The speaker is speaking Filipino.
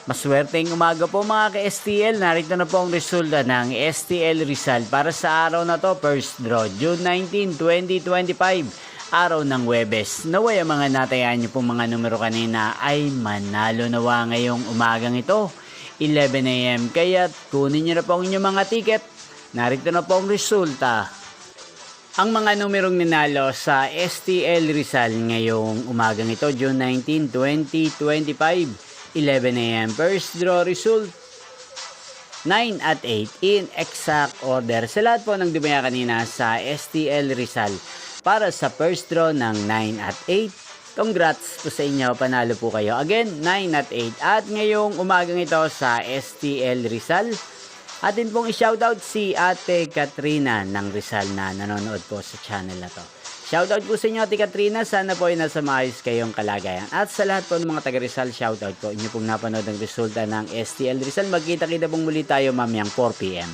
Maswerteng umaga po mga ka-STL. Narito na po ang resulta ng STL Rizal para sa araw na to. First draw, June 19, 2025. Araw ng Huwebes. Naway ang mga natayaan niyo pong mga numero kanina ay manalo nawa ngayong umagang ito. 11 AM. Kaya kunin niyo na po ang inyong mga ticket. Narito na po ang resulta. Ang mga numerong ninalo sa STL Rizal ngayong umagang ito, June 19, 2025. 11 AM. First draw result 9 at 8 in exact order. Sa lahat po ng dumaya kanina sa STL Rizal para sa first draw ng 9 at 8. Congrats po sa inyo, panalo po kayo. Again, 9 at 8. At ngayong umagang ito sa STL Rizal, atin pong i-shoutout si Ate Katrina ng Rizal na nanonood po sa channel na to. Shoutout po sa inyo, Ate Katrina. Sana po ay nasa maayos kayong kalagayan. At sa lahat po ng mga taga Rizal, shoutout po. Inyo pong napanood ang resulta ng STL Rizal. Magkita-kita pong muli tayo mamayang 4 PM.